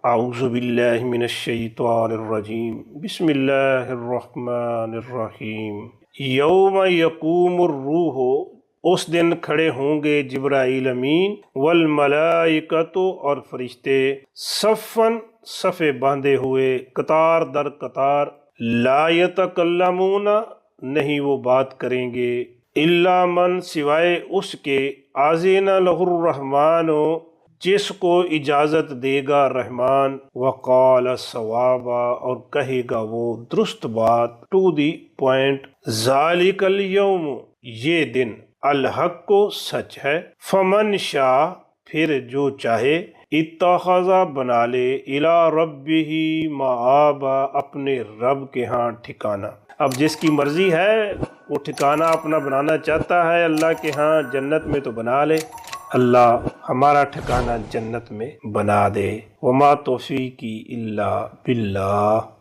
اعوذ باللہ من الشیطان الرجیم، بسم اللہ الرحمن الرحیم۔ یوم یقوم الروح، اس دن کھڑے ہوں گے جبرائیل امین، والملائکۃ اور فرشتے، صفاً صفے باندھے ہوئے، قطار در قطار، لا یتکلمون نہیں وہ بات کریں گے، الا من سوائے اس کے، اذن لہ الرحمن جس کو اجازت دے گا رحمان، وقال صوابا اور کہے گا وہ درست بات، ٹو دی پوائنٹ، ذالک الیوم یہ دن، الحق کو سچ ہے، فمن شاء پھر جو چاہے، اتخذ بنا لے، الی ربہ مآبا اپنے رب کے ہاں ٹھکانہ۔ اب جس کی مرضی ہے وہ ٹھکانہ اپنا بنانا چاہتا ہے اللہ کے ہاں جنت میں تو بنا لے، اللہ ہمارا ٹھکانہ جنت میں بنا دے۔ وما توفیقی الا باللہ۔